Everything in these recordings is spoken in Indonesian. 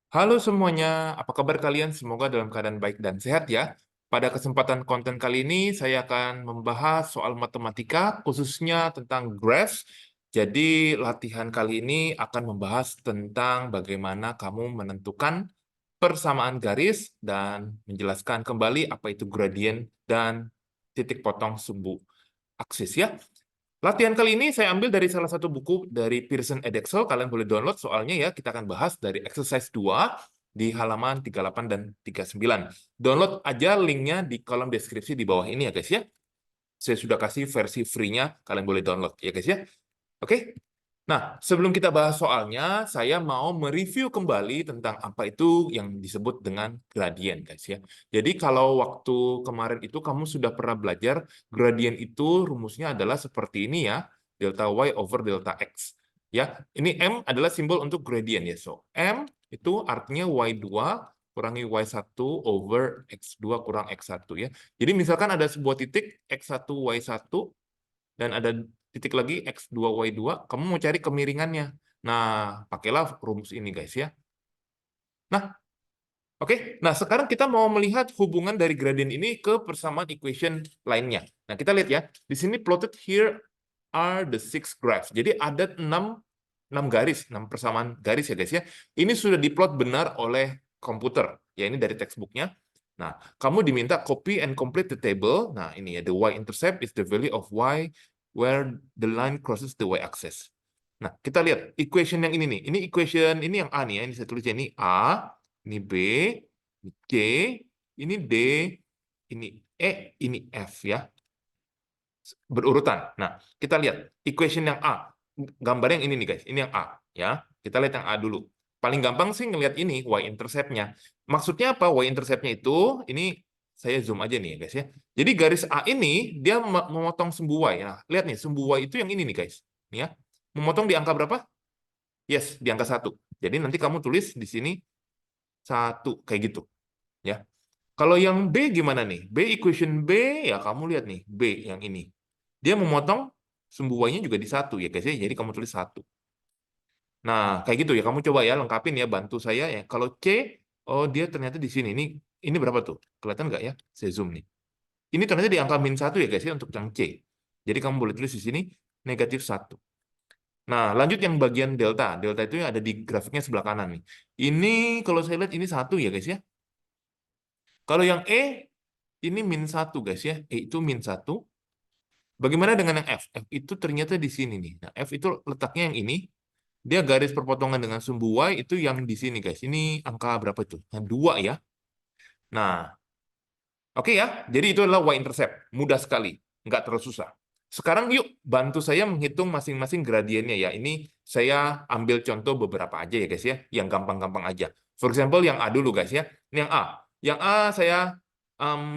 Halo semuanya, apa kabar kalian? Semoga dalam keadaan baik dan sehat ya. Pada kesempatan konten kali ini, saya akan membahas soal matematika, khususnya tentang graphs. Jadi, latihan kali ini akan membahas tentang bagaimana kamu menentukan persamaan garis dan menjelaskan kembali apa itu gradien dan titik potong sumbu aksis ya. Latihan kali ini saya ambil dari salah satu buku dari Pearson Edexcel. Kalian boleh download soalnya ya. Kita akan bahas dari exercise 2 di halaman 38 dan 39. Download aja linknya di kolom deskripsi di bawah ini ya guys ya. Saya sudah kasih versi free-nya. Kalian boleh download ya guys ya. Oke? Nah, sebelum kita bahas soalnya, saya mau mereview kembali tentang apa itu yang disebut dengan gradien, guys ya. Jadi kalau waktu kemarin itu kamu sudah pernah belajar, gradien itu rumusnya adalah seperti ini ya, delta y over delta x. Ya, ini M adalah simbol untuk gradien ya. So, M itu artinya y2 kurangi y1 over x2 kurang x1 ya. Jadi misalkan ada sebuah titik x1 y1 dan ada titik lagi X2, Y2, kamu mau cari kemiringannya. Nah, pakailah rumus ini, guys, ya. Nah, oke. Nah, sekarang kita mau melihat hubungan dari gradient ini ke persamaan equation lainnya. Nah, kita lihat ya. Di sini plotted here are the six graphs. Jadi ada 6 garis, 6 persamaan garis ya, guys, ya. Ini sudah diplot benar oleh komputer. Ya, ini dari textbooknya. Nah, kamu diminta copy and complete the table. Nah, ini ya, the y-intercept is the value of y where the line crosses the y-axis. Nah, kita lihat equation yang ini nih. Ini equation ini yang A nih ya. Ini saya tulisnya ini A, ini B, ini C, ini D, ini E, ini F ya. Berurutan. Nah, kita lihat equation yang A. Gambar yang ini nih guys. Ini yang A ya. Kita lihat yang A dulu. Paling gampang sih ngelihat ini y-intercept-nya. Maksudnya apa? Y-intercept-nya itu ini saya zoom aja nih ya guys ya. Jadi garis A ini dia memotong sumbu y. Nah, lihat nih sumbu y itu yang ini nih guys. Nih ya. Memotong di angka berapa? Yes, di angka 1. Jadi nanti kamu tulis di sini 1 kayak gitu ya. Kalau yang B gimana nih? B equation B ya kamu lihat nih B yang ini. Dia memotong sumbu y-nya juga di 1 ya guys ya. Jadi kamu tulis 1. Nah, kayak gitu ya. Kamu coba ya lengkapin ya, bantu saya ya. Kalau C, oh dia ternyata di sini. Ini berapa tuh? Kelihatan nggak ya? Saya zoom nih. Ini ternyata di angka -1 ya guys ya untuk yang C. Jadi kamu boleh tulis di sini -1. Nah, lanjut yang bagian delta. Delta itu yang ada di grafiknya sebelah kanan nih. Ini kalau saya lihat ini 1 ya guys ya. Kalau yang E, ini -1 guys ya. E itu -1. Bagaimana dengan yang F? F itu ternyata di sini nih. Nah, F itu letaknya yang ini. Dia garis perpotongan dengan sumbu Y itu yang di sini guys. Ini angka berapa itu? Nah, 2 ya. Nah, oke ya. Jadi itu adalah Y-intercept. Mudah sekali. Nggak terlalu susah. Sekarang yuk bantu saya menghitung masing-masing gradiennya ya. Ini saya ambil contoh beberapa aja ya guys ya. Yang gampang-gampang aja. For example yang A dulu guys ya. Ini yang A. Yang A saya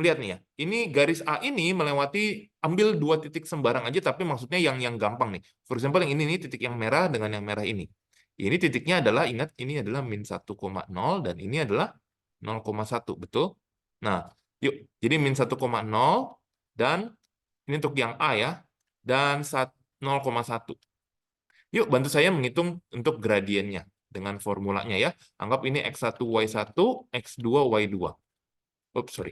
lihat nih ya. Ini garis A ini melewati ambil 2 titik sembarang aja tapi maksudnya yang gampang nih. For example yang ini nih titik yang merah dengan yang merah ini. Ini titiknya adalah ingat ini adalah -1,0 dan ini adalah 0,1, betul? Nah, yuk. Jadi -1,0 dan ini untuk yang A ya, dan 0,1. Yuk, bantu saya menghitung untuk gradiennya dengan formulanya ya. Anggap ini X1, Y1, X2, Y2. Oops, sorry.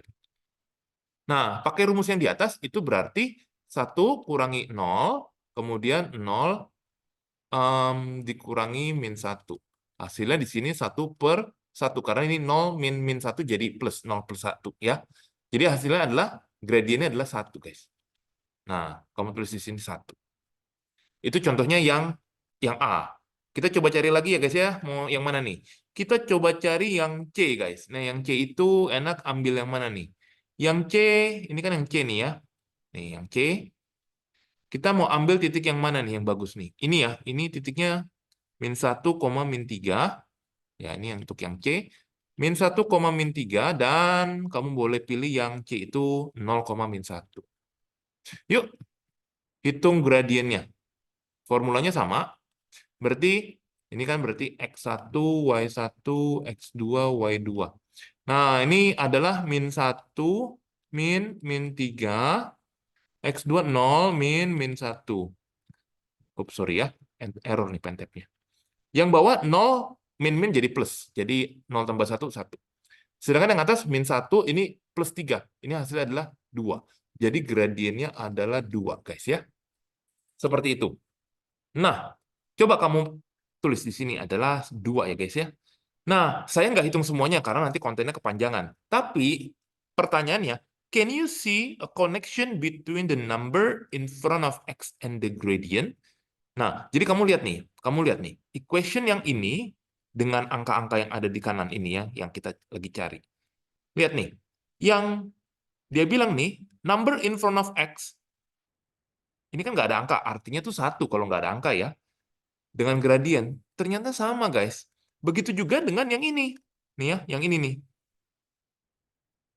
Nah, pakai rumus yang di atas, itu berarti 1 kurangi 0, kemudian 0 dikurangi -1. Hasilnya di sini 1/1, karena ini 0 min 1 jadi plus, 0 plus 1 ya. Jadi hasilnya adalah, gradiennya adalah 1 guys. Nah, kamu tulis di sini 1. Itu contohnya yang A. Kita coba cari lagi ya guys ya. Mau yang mana nih? Kita coba cari yang C guys. Nah, yang C itu enak ambil yang mana nih? Yang C, ini kan yang C nih ya. Nih, yang C. Kita mau ambil titik yang mana nih yang bagus nih? Ini ya, ini titiknya -1, -3. Ya, ini yang untuk yang C. -1, -3 dan kamu boleh pilih yang C itu 0, -1. Yuk, hitung gradiennya. Formulanya sama. Berarti ini kan berarti X1, Y1, X2, Y2. Nah, ini adalah -1, -3, X2 0, -1. Oops, sorry ya. Error nih pentapnya. Yang bawah 0, min jadi plus. Jadi 0 tambah 1, 1. Sedangkan yang atas min 1 ini plus 3. Ini hasilnya adalah 2. Jadi gradiennya adalah 2, guys ya. Seperti itu. Nah, coba kamu tulis di sini adalah 2 ya, guys ya. Nah, saya nggak hitung semuanya karena nanti kontennya kepanjangan. Tapi pertanyaannya, can you see a connection between the number in front of x and the gradient? Nah, jadi kamu lihat nih, equation yang ini dengan angka-angka yang ada di kanan ini ya, yang kita lagi cari. Lihat nih, yang dia bilang nih, number in front of x, ini kan nggak ada angka, artinya tuh 1 kalau nggak ada angka ya. Dengan gradien, ternyata sama guys. Begitu juga dengan yang ini. Nih ya, yang ini nih.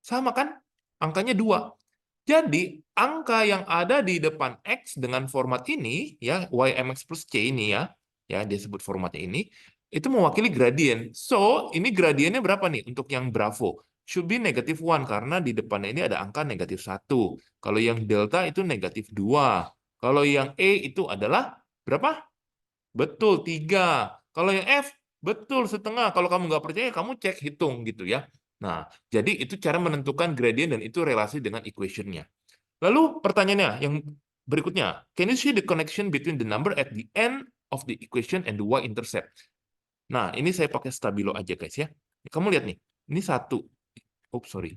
Sama kan? Angkanya 2. Jadi, angka yang ada di depan X dengan format ini, ya YMX plus C ini ya dia sebut formatnya ini, itu mewakili gradien. So, ini gradiennya berapa nih untuk yang Bravo? Should be -1, karena di depannya ini ada angka -1. Kalau yang delta itu -2. Kalau yang E itu adalah berapa? Betul, 3. Kalau yang F, betul, setengah. Kalau kamu nggak percaya, kamu cek, hitung gitu ya. Nah, jadi itu cara menentukan gradient dan itu relasi dengan equation-nya. Lalu pertanyaannya yang berikutnya, can you see the connection between the number at the end of the equation and the y-intercept? Nah, ini saya pakai stabilo aja guys ya. Kamu lihat nih, ini 1. Oops, sorry.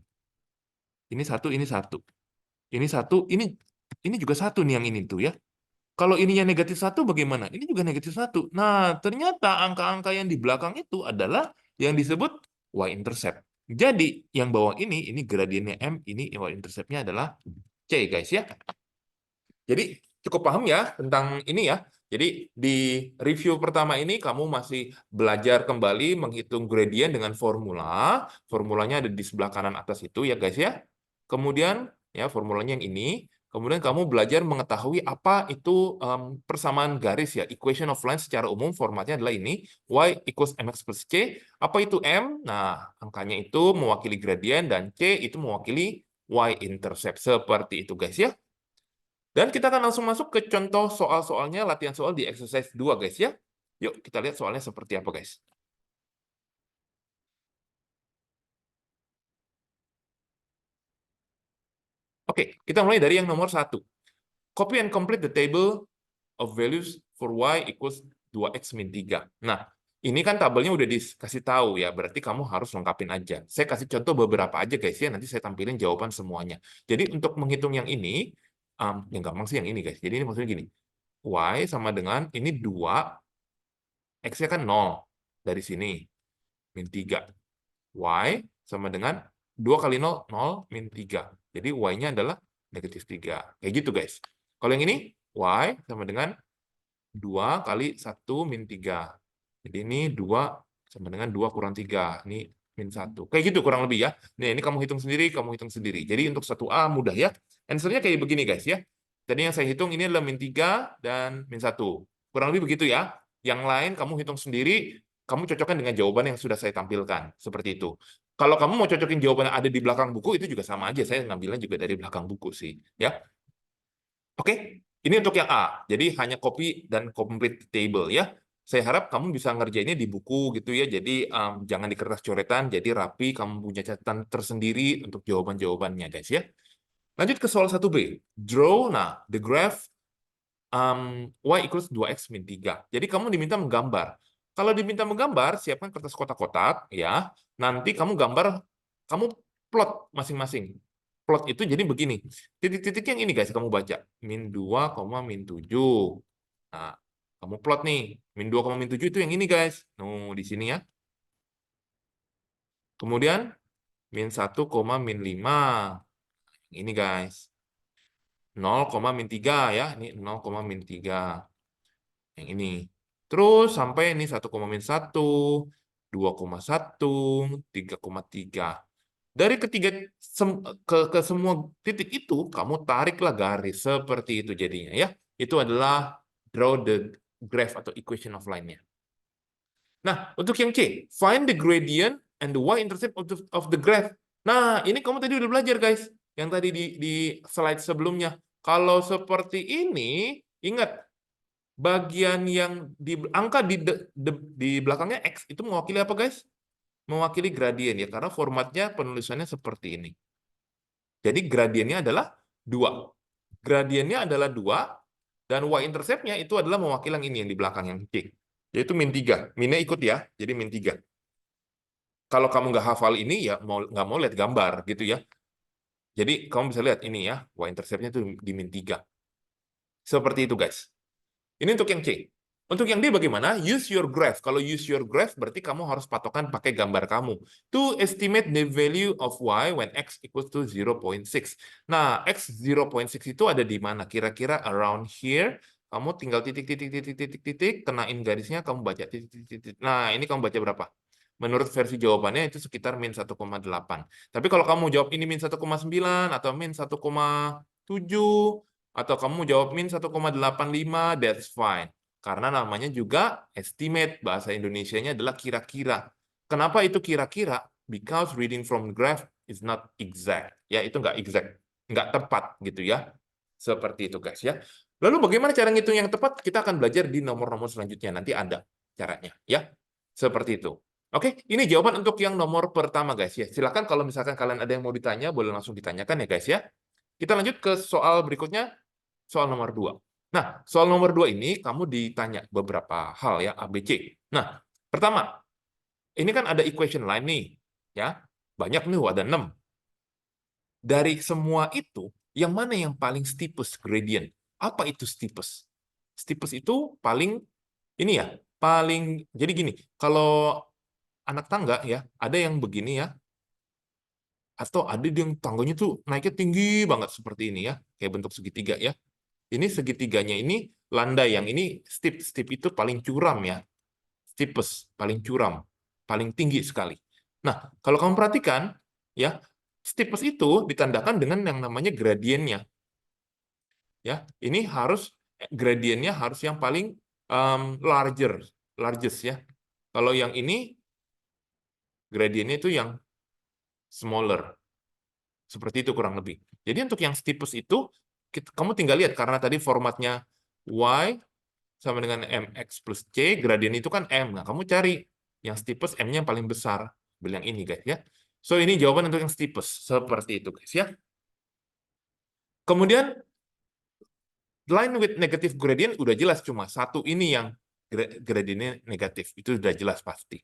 Ini 1, ini 1. Ini 1, ini juga 1 nih yang ini tuh ya. Kalau ininya -1 bagaimana? Ini juga -1. Nah, ternyata angka-angka yang di belakang itu adalah yang disebut y-intercept. Jadi, yang bawah ini gradiennya M, ini y-interceptnya adalah C, guys ya. Jadi, cukup paham ya tentang ini ya. Jadi, di review pertama ini kamu masih belajar kembali menghitung gradient dengan formula. Formulanya ada di sebelah kanan atas itu ya, guys ya. Kemudian, ya formulanya yang ini. Kemudian kamu belajar mengetahui apa itu persamaan garis ya, equation of line secara umum formatnya adalah ini, y equals mx plus c. Apa itu m? Nah, angkanya itu mewakili gradient dan c itu mewakili y-intercept. Seperti itu guys ya. Dan kita akan langsung masuk ke contoh soal-soalnya, latihan soal di exercise 2 guys ya. Yuk kita lihat soalnya seperti apa guys. Oke, kita mulai dari yang nomor 1. Copy and complete the table of values for y equals 2x min 3. Nah, ini kan tabelnya udah dikasih tahu ya, berarti kamu harus lengkapin aja. Saya kasih contoh beberapa aja guys ya, nanti saya tampilin jawaban semuanya. Jadi untuk menghitung yang ini, yang gampang sih yang ini guys. Jadi ini maksudnya gini, y sama dengan ini 2, x-nya kan 0 dari sini, min 3. Y sama dengan 2 kali 0, 0 min 3. Jadi y-nya adalah -3. Kayak gitu guys. Kalau yang ini, y sama dengan 2 kali 1 min 3. Jadi ini 2 sama dengan 2 kurang 3. Ini min 1. Kayak gitu kurang lebih ya. Nih, ini kamu hitung sendiri, kamu hitung sendiri. Jadi untuk 1A mudah ya. Answer-nya kayak begini guys ya. Tadi yang saya hitung ini adalah min 3 dan min 1. Kurang lebih begitu ya. Yang lain kamu hitung sendiri, kamu cocokkan dengan jawaban yang sudah saya tampilkan. Seperti itu. Kalau kamu mau cocokin jawaban yang ada di belakang buku, itu juga sama aja. Saya ngambilnya juga dari belakang buku sih. Ya. Oke, ini untuk yang A. Jadi hanya copy dan complete table ya. Saya harap kamu bisa ngerjainnya di buku gitu ya. Jadi jangan di kertas coretan, jadi rapi, kamu punya catatan tersendiri untuk jawaban-jawabannya guys ya. Lanjut ke soal 1B. Draw, nah, the graph y equals 2x min 3. Jadi kamu diminta menggambar. Kalau diminta menggambar, siapkan kertas kotak-kotak ya. Nanti kamu gambar, kamu plot masing-masing. Plot itu jadi begini. Titik-titik yang ini guys, kamu baca. Min 2, min 7. Nah, kamu plot nih. Min 2, min 7 itu yang ini guys. Di sini ya. Kemudian, min 1, min 5. Ini guys. 0, min 3 ya. Ini 0, min 3. Yang ini. Terus sampai ini 1,1, 2,1, 3,3. Dari ketiga ke semua titik itu, kamu tariklah garis seperti itu jadinya ya. Itu adalah draw the graph atau equation of line-nya. Nah, untuk yang C, find the gradient and the y-intercept of the graph. Nah, ini kamu tadi udah belajar guys. Yang tadi di slide sebelumnya. Kalau seperti ini, ingat Bagian yang di angka di belakangnya X itu mewakili apa, guys? Mewakili gradien ya, karena formatnya penulisannya seperti ini. Jadi gradiennya adalah 2. Gradiennya adalah 2, dan y-intercept-nya itu adalah mewakili yang ini, yang di belakang, yang C. Yaitu -3. Minnya ikut ya, jadi -3. Kalau kamu nggak hafal ini, ya nggak mau lihat gambar gitu ya. Jadi kamu bisa lihat ini ya, y-intercept-nya itu di -3. Seperti itu, guys. Ini untuk yang C. Untuk yang D bagaimana? Use your graph. Kalau use your graph berarti kamu harus patokan pakai gambar kamu. To estimate the value of y when x equals to 0.6. Nah, x 0.6 itu ada di mana? Kira-kira around here. Kamu tinggal titik, kenain garisnya, kamu baca titik. Nah, ini kamu baca berapa? Menurut versi jawabannya itu sekitar min 1,8. Tapi kalau kamu jawab ini min 1,9 atau min 1,7, atau kamu jawab min 1,85, that's fine. Karena namanya juga estimate, bahasa Indonesianya adalah kira-kira. Kenapa itu kira-kira? Because reading from graph is not exact. Ya, itu nggak exact, nggak tepat gitu ya. Seperti itu, guys ya. Lalu bagaimana cara ngitung yang tepat? Kita akan belajar di nomor-nomor selanjutnya. Nanti ada caranya ya. Seperti itu. Oke, ini jawaban untuk yang nomor pertama, guys ya. Silakan kalau misalkan kalian ada yang mau ditanya, boleh langsung ditanyakan ya, guys ya. Kita lanjut ke soal berikutnya. Soal nomor 2. Nah, soal nomor 2 ini kamu ditanya beberapa hal ya, A, B, C. Nah, pertama, ini kan ada equation line nih, ya. Banyak nih, ada 6. Dari semua itu, yang mana yang paling steepest gradient? Apa itu steepest? Steepest itu paling, ini ya, paling, jadi gini, kalau anak tangga ya, ada yang begini ya, atau ada yang tangganya tuh naiknya tinggi banget seperti ini ya, kayak bentuk segitiga ya. Ini segitiganya ini landai, yang ini steep. Steep itu paling curam ya. Steepest, paling curam, paling tinggi sekali. Nah, kalau kamu perhatikan, ya, steepest itu ditandakan dengan yang namanya gradiennya. Ya, ini harus gradiennya harus yang paling largest ya. Kalau yang ini gradiennya itu yang smaller. Seperti itu kurang lebih. Jadi untuk yang steepest itu, kamu tinggal lihat, karena tadi formatnya Y sama dengan mx plus c, gradien itu kan m. Nah, kamu cari yang steepest, m-nya yang paling besar. Ambil yang ini, guys ya. So, ini jawaban untuk yang steepest. Seperti itu, guys ya. Kemudian, line with negative gradient udah jelas, cuma satu ini yang gradiennya negatif. Itu udah jelas pasti.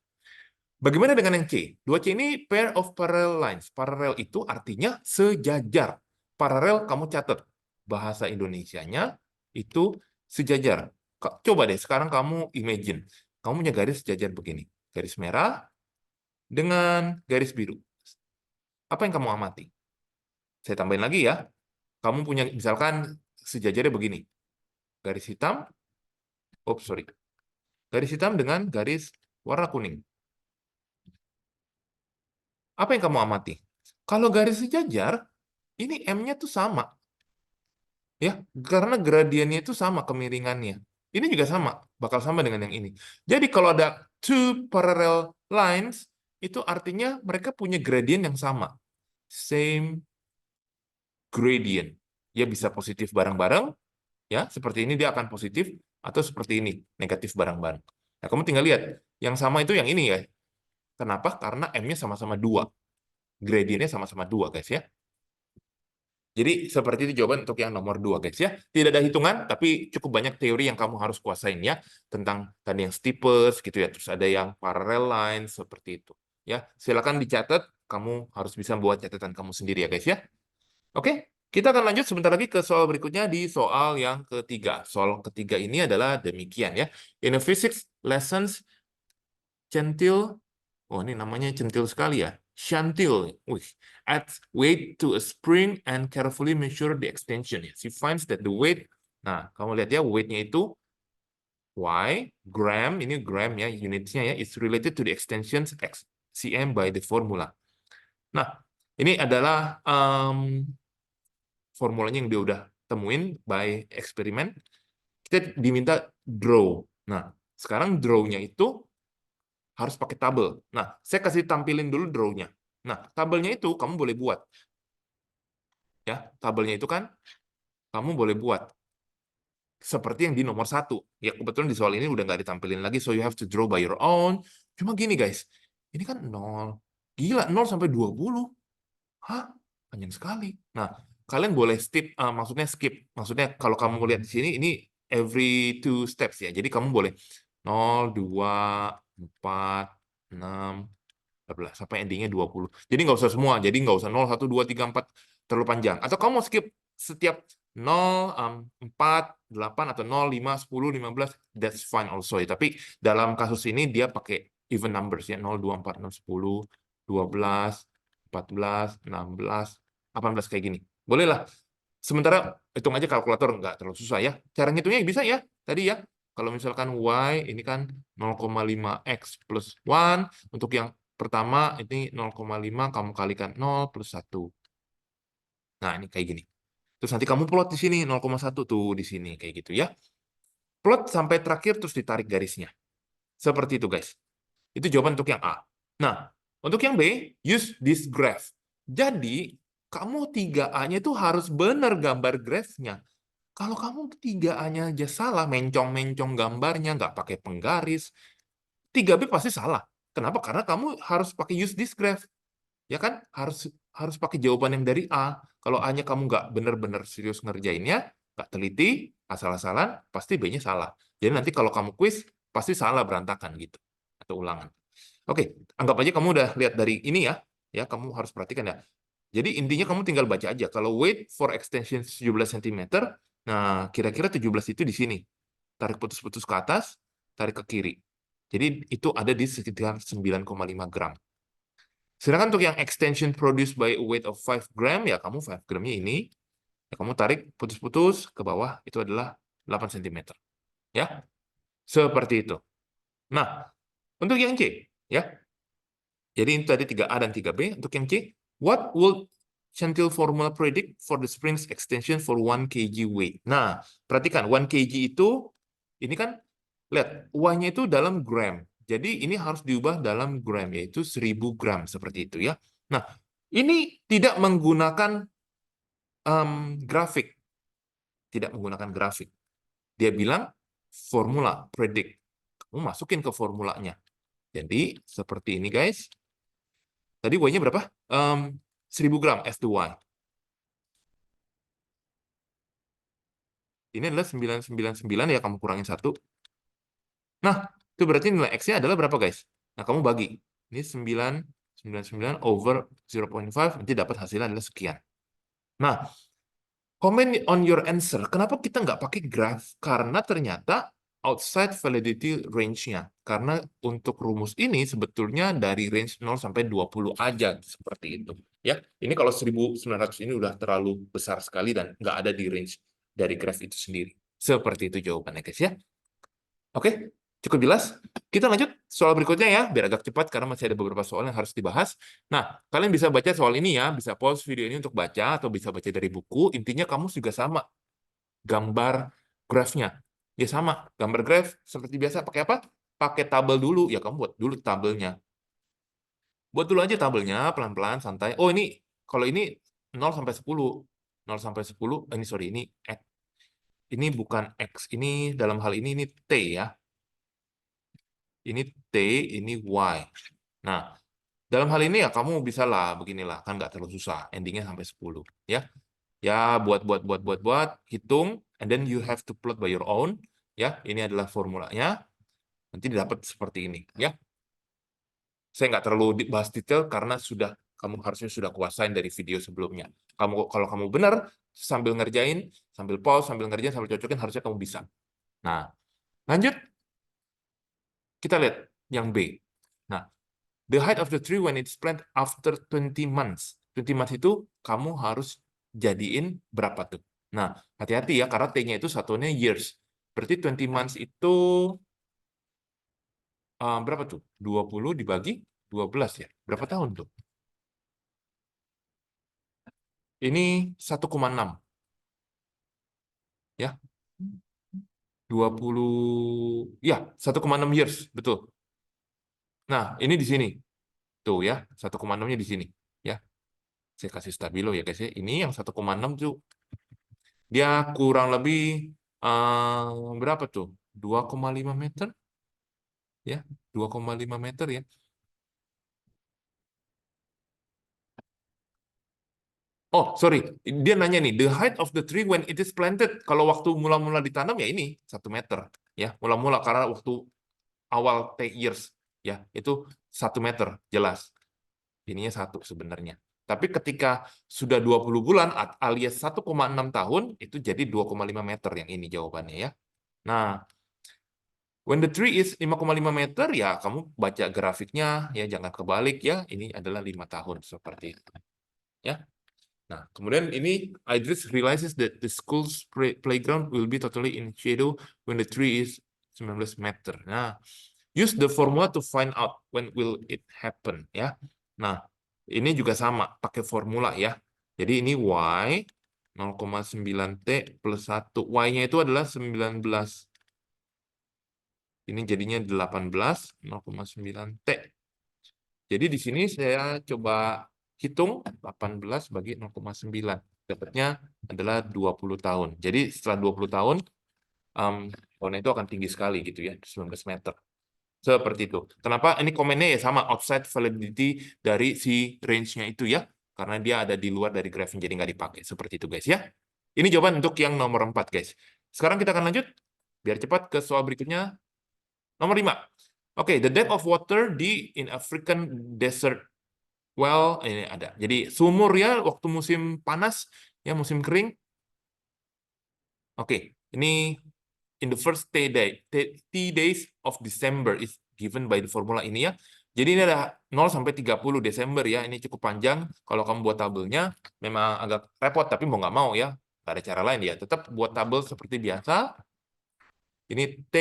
Bagaimana dengan yang C? 2C ini pair of parallel lines. Parallel itu artinya sejajar. Paralel kamu catat. Bahasa Indonesianya itu sejajar. Coba deh, sekarang kamu imagine. Kamu punya garis sejajar begini. Garis merah dengan garis biru. Apa yang kamu amati? Saya tambahin lagi ya. Kamu punya, misalkan sejajarnya begini. Garis hitam, sorry. Garis hitam dengan garis warna kuning. Apa yang kamu amati? Kalau garis sejajar, ini M-nya tuh sama. Ya, karena gradiennya itu sama kemiringannya. Ini juga sama, bakal sama dengan yang ini. Jadi kalau ada two parallel lines, itu artinya mereka punya gradien yang sama. Same gradient. Ya bisa positif bareng-bareng, ya, seperti ini dia akan positif, atau seperti ini, negatif bareng-bareng. Nah, kamu tinggal lihat, yang sama itu yang ini ya. Kenapa? Karena M-nya sama-sama 2. Gradiennya sama-sama 2, guys ya. Jadi seperti itu jawaban untuk yang nomor 2, guys ya. Tidak ada hitungan, tapi cukup banyak teori yang kamu harus kuasain ya, tentang tadi yang steepest gitu ya, terus ada yang parallel lines seperti itu. Ya, silakan dicatat, kamu harus bisa buat catatan kamu sendiri ya, guys ya. Oke, kita akan lanjut sebentar lagi ke soal berikutnya, di soal yang ketiga. Soal ketiga ini adalah demikian ya. In a physics lessons, centil, oh ini namanya centil sekali ya. Chantil, adds weight to a spring and carefully measure the extension. She finds that the weight, nah kamu lihat ya, weight-nya itu Y, gram, ini gram ya, unitnya ya, is related to the extensions X, cm by the formula. Nah, ini adalah formulanya yang dia udah temuin by eksperimen. Kita diminta draw. Nah, sekarang draw-nya itu harus pakai tabel. Nah, saya kasih tampilin dulu draw-nya. Nah, tabelnya itu kamu boleh buat. Ya, tabelnya itu kan kamu boleh buat. seperti yang di nomor 1. Ya, kebetulan di soal ini udah nggak ditampilin lagi, so you have to draw by your own. Cuma gini, guys. Ini kan 0. Gila, 0 sampai 20. Hah? Panjang sekali. Nah, kalian boleh skip, maksudnya skip. Maksudnya kalau kamu lihat di sini, ini every 2 steps ya. Jadi kamu boleh 0, 2, 4, 6, 14, sampai endingnya 20. Jadi nggak usah semua. Jadi nggak usah 0, 1, 2, 3, 4, terlalu panjang. Atau kamu mau skip setiap 0, 4, 8, atau 0, 5, 10, 15, that's fine also. Tapi dalam kasus ini dia pakai even numbers ya. 0, 2, 4, 6, 10, 12, 14, 16, 18 kayak gini. Boleh lah. Sementara hitung aja kalkulator nggak terlalu susah ya. Cara ngitungnya bisa ya. Tadi ya. Kalau misalkan Y ini kan 0,5X plus 1. Untuk yang pertama ini 0,5 kamu kalikan 0 plus 1. Nah, ini kayak gini. Terus nanti kamu plot di sini 0,1 tuh di sini kayak gitu ya. Plot sampai terakhir terus ditarik garisnya. Seperti itu, guys. Itu jawaban untuk yang A. Nah, untuk yang B, use this graph. Jadi, kamu 3A-nya itu harus benar gambar grafnya. Kalau kamu 3A-nya aja salah, mencong-mencong gambarnya, nggak pakai penggaris, 3B pasti salah. Kenapa? Karena kamu harus pakai use this graph. Ya kan? Harus harus pakai jawaban yang dari A. Kalau A-nya kamu nggak benar-benar serius ngerjainnya, nggak teliti, asal-asalan, pasti B-nya salah. Jadi nanti kalau kamu quiz, pasti salah berantakan gitu. Atau ulangan. Oke, anggap aja kamu udah lihat dari ini ya. Ya, kamu harus perhatikan ya. Jadi intinya kamu tinggal baca aja. Kalau wait for extension 17 cm, nah kira-kira 17 itu di sini. Tarik putus-putus ke atas, tarik ke kiri. Jadi itu ada di sekitar 9,5 gram. Sedangkan untuk yang extension produced by a weight of 5 gram, ya kamu 5 gramnya ini, ya kamu tarik putus-putus ke bawah, itu adalah 8 cm. Ya, seperti itu. Nah, untuk yang C, ya. Jadi itu tadi 3A dan 3B. Untuk yang C, what will Chantil formula predict for the springs extension for 1 kg weight? Nah, perhatikan 1 kg itu, ini kan, lihat, Y-nya itu dalam gram. Jadi ini harus diubah dalam gram, yaitu 1000 gram, seperti itu ya. Nah, ini tidak menggunakan grafik. Tidak menggunakan grafik. Dia bilang formula, predict. Kamu masukin ke formulanya. Jadi, seperti ini guys. Tadi Y-nya berapa? 1000 gram S2Y. Ini adalah 999 ya, kamu kurangin 1. Nah, itu berarti nilai X-nya adalah berapa guys? Nah, kamu bagi. Ini 999 over 0,5, nanti dapat hasilnya adalah sekian. Nah, comment on your answer. Kenapa kita nggak pakai graph? Karena ternyata outside validity range-nya. Karena untuk rumus ini sebetulnya dari range 0 sampai 20 aja, seperti itu. Ya, ini kalau 1900 ini udah terlalu besar sekali dan nggak ada di range dari graph itu sendiri. Seperti itu jawabannya, guys ya. Oke, cukup jelas. Kita lanjut soal berikutnya ya, biar agak cepat karena masih ada beberapa soal yang harus dibahas. Nah, kalian bisa baca soal ini ya, bisa pause video ini untuk baca atau bisa baca dari buku. Intinya kamu juga sama gambar grafnya. Ya sama, gambar graf seperti biasa pakai apa? Pakai tabel dulu. Ya kamu buat dulu tabelnya. Buat dulu aja tabelnya pelan-pelan santai. Oh, ini kalau ini 0 sampai 10. 0 sampai 10, ini sorry, ini X. Ini bukan X, ini dalam hal ini T ya. Ini T, ini Y. Nah, dalam hal ini ya kamu bisa lah beginilah, kan nggak terlalu susah. Endingnya sampai 10 ya. Ya, buat, hitung, and then you have to plot by your own. Ya, ini adalah formulanya. Nanti didapat seperti ini. Ya, saya nggak terlalu bahas detail karena kamu harusnya sudah kuasain dari video sebelumnya. Kalau kamu benar sambil ngerjain, sambil pause, sambil ngerjain, sambil cocokin, harusnya kamu bisa. Nah, lanjut. Kita lihat yang B. Nah, the height of the tree when it's planted after 20 months. 20 months itu kamu harus jadiin berapa tuh? Nah, hati-hati ya, karena T-nya itu satunya years. Berarti 20 months itu berapa tuh? 20 dibagi 12 ya. Berapa tahun tuh? Ini 1,6. Ya. 20, ya, 1,6 years. Betul. Nah, ini di sini. Tuh ya, 1,6-nya di sini. Ya. Saya kasih stabilo ya guys ya. Ini yang 1,6 tuh dia kurang lebih berapa tuh? 2,5 meter ya, 2,5 meter ya. Oh, sorry. Dia nanya nih, the height of the tree when it is planted. Kalau waktu mula-mula ditanam ya ini 1 meter. Ya, mula-mula karena waktu awal take years. Ya, itu 1 meter, jelas. Ininya 1 sebenarnya. Tapi ketika sudah 20 bulan alias 1,6 tahun, itu jadi 2,5 meter yang ini jawabannya ya. Nah, when the tree is 5,5 meter, ya kamu baca grafiknya, ya jangan kebalik ya. Ini adalah 5 tahun, seperti itu. Ya. Nah, kemudian ini Idris realizes that the school's playground will be totally in shadow when the tree is 19 meter. Nah, use the formula to find out when will it happen ya. Nah, ini juga sama, pakai formula ya. Jadi ini Y 0,9T plus 1. Y-nya itu adalah 19. Ini jadinya 18, 0,9T. Jadi di sini saya coba hitung 18 bagi 0,9. Dapatnya adalah 20 tahun. Jadi setelah 20 tahun, tahunnya itu akan tinggi sekali gitu ya, 19 meter. Seperti itu. Kenapa? Ini komennya ya sama, outside validity dari si range-nya itu ya. Karena dia ada di luar dari graph, jadi nggak dipakai. Seperti itu guys ya. Ini jawaban untuk yang nomor 4 guys. Sekarang kita akan lanjut, biar cepat ke soal berikutnya. Nomor 5. Oke, the depth of water in African desert. Well, ini ada. Jadi sumur ya waktu musim panas, ya musim kering. Oke, ini in the first T days of December is given by the formula ini ya. Jadi ini ada 0 sampai 30 Desember ya. Ini cukup panjang. Kalau kamu buat tabelnya memang agak repot, tapi mau nggak mau ya. Nggak ada cara lain ya. Tetap buat tabel seperti biasa. Ini T,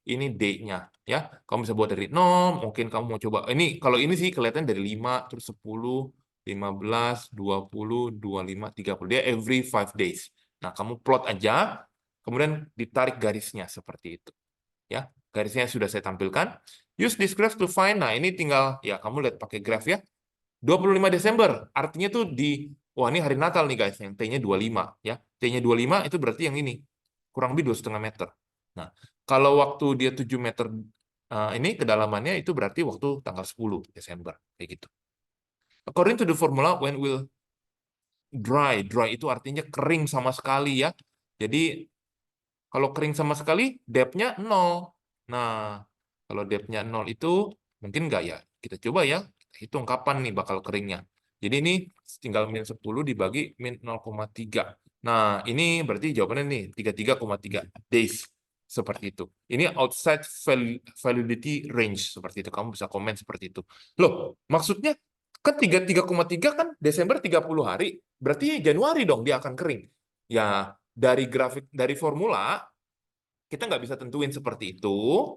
ini D-nya ya. Kamu bisa buat dari 0, mungkin kamu mau coba. Ini kalau ini sih kelihatan dari 5 terus 10, 15, 20, 25, 30. Dia every 5 days. Nah, kamu plot aja, kemudian ditarik garisnya seperti itu. Ya, garisnya sudah saya tampilkan. Use this graph to find. Nah, ini tinggal ya kamu lihat pakai graph ya. 25 Desember, artinya tuh wah ini hari Natal nih guys, yang T-nya 25 ya. T-nya 25 itu berarti yang ini. Kurang lebih 2,5 meter. Nah, kalau waktu dia 7 meter ini kedalamannya itu berarti waktu tanggal 10 Desember kayak gitu. According to the formula, when will dry itu artinya kering sama sekali ya. Jadi kalau kering sama sekali, depth-nya 0. Nah, kalau depth-nya 0 itu mungkin nggak ya? Kita coba ya, kita hitung kapan nih bakal keringnya. Jadi ini tinggal min 10 dibagi min 0,3. Nah, ini berarti jawabannya nih, 33,3 days. Seperti itu. Ini outside validity range. Seperti itu. Kamu bisa komen seperti itu. Loh, maksudnya kan 33,3 kan Desember 30 hari. Berarti Januari dong dia akan kering. Ya, dari grafik, dari formula, kita nggak bisa tentuin seperti itu,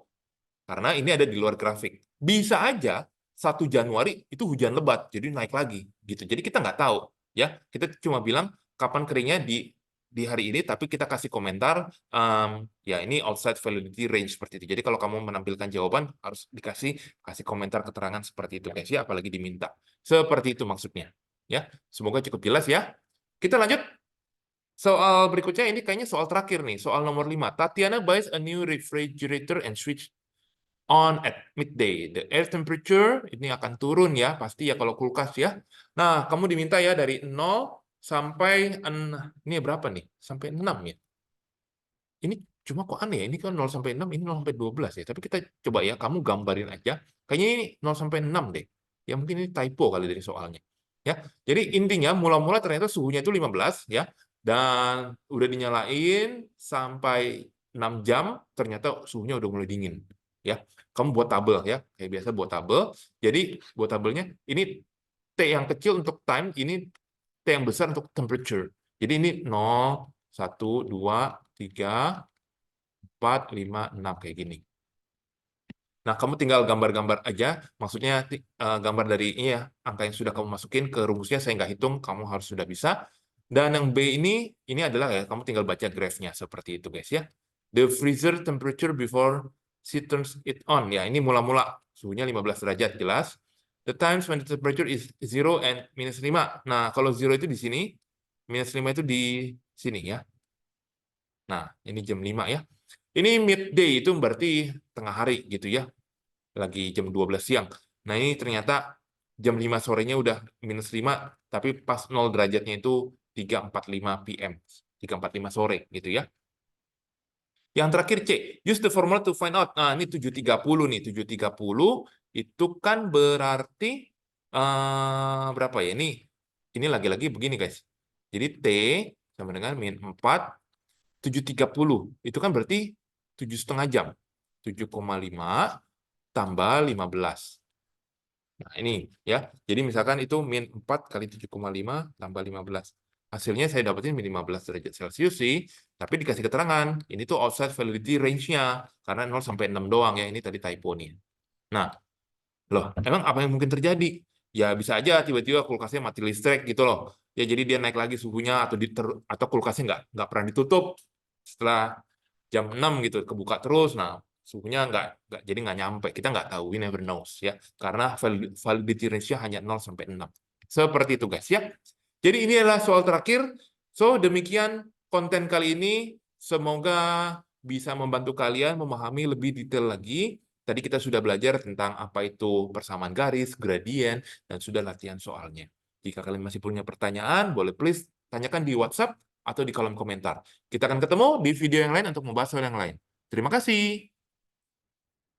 karena ini ada di luar grafik. Bisa aja 1 Januari itu hujan lebat, jadi naik lagi gitu. Jadi kita nggak tahu ya. Kita cuma bilang kapan keringnya di hari ini, tapi kita kasih komentar ya ini outside validity range seperti itu. Jadi kalau kamu menampilkan jawaban harus kasih komentar keterangan seperti itu guys ya, apalagi diminta. Seperti itu maksudnya. Ya, semoga cukup jelas ya. Kita lanjut. Soal berikutnya ini kayaknya soal terakhir nih, soal nomor 5. Tatiana buys a new refrigerator and switch on at midday. The air temperature ini akan turun ya, pasti ya kalau kulkas ya. Nah, kamu diminta ya dari 0 sampai ini berapa nih? Sampai 6 ya. Ini cuma kok aneh ya, ini kan 0 sampai 6, ini 0 sampai 12 ya. Tapi kita coba ya, kamu gambarin aja. Kayaknya ini 0 sampai 6 deh. Ya mungkin ini typo kali dari soalnya. Ya. Jadi intinya mula-mula ternyata suhunya itu 15 ya. Dan udah dinyalain sampai 6 jam, ternyata suhunya udah mulai dingin. Ya, kamu buat tabel ya, kayak biasa buat tabel. Jadi buat tabelnya ini T yang kecil untuk time, ini T yang besar untuk temperature. Jadi ini 0, 1, 2, 3, 4, 5, 6 kayak gini. Nah, kamu tinggal gambar-gambar aja, maksudnya gambar dari ini ya, angka yang sudah kamu masukin ke rumusnya, saya nggak hitung, kamu harus sudah bisa. Dan yang B ini adalah ya, kamu tinggal baca grafnya seperti itu guys ya. The freezer temperature before she turns it on. Ya, ini mula-mula suhunya 15 derajat jelas. The times when the temperature is 0 and -5. Nah, kalau 0 itu di sini, -5 itu di sini ya. Nah, ini jam 5 ya. Ini midday, itu berarti tengah hari gitu ya. Lagi jam 12 siang. Nah, ini ternyata jam 5 sorenya udah -5, tapi pas 0 derajatnya itu 3:45 PM. 3:45 sore gitu ya. Yang terakhir C, use the formula to find out. Nah, ini 7:30 nih. 7:30 itu kan berarti berapa ya? Ini lagi-lagi begini, guys. Jadi T sama dengan -4, 7:30. Itu kan berarti 7,5 jam. 7,5 tambah 15. Nah, ini ya. Jadi misalkan itu -4 kali 7,5 tambah 15. Hasilnya saya dapetin -15 derajat Celcius sih, tapi dikasih keterangan, ini tuh outside validity range-nya, karena 0 sampai 6 doang ya, ini tadi typo nih. Nah, loh, emang apa yang mungkin terjadi? Ya bisa aja tiba-tiba kulkasnya mati listrik gitu loh. Ya jadi dia naik lagi suhunya atau kulkasnya nggak pernah ditutup setelah jam 6 gitu kebuka terus. Nah, suhunya nggak jadi nggak nyampe. Kita nggak tahu, we never knows ya. Karena validity range-nya hanya 0 sampai 6. Seperti itu guys ya. Jadi ini adalah soal terakhir. So, demikian konten kali ini. Semoga bisa membantu kalian memahami lebih detail lagi. Tadi kita sudah belajar tentang apa itu persamaan garis, gradien, dan sudah latihan soalnya. Jika kalian masih punya pertanyaan, boleh please tanyakan di WhatsApp atau di kolom komentar. Kita akan ketemu di video yang lain untuk membahas hal yang lain. Terima kasih.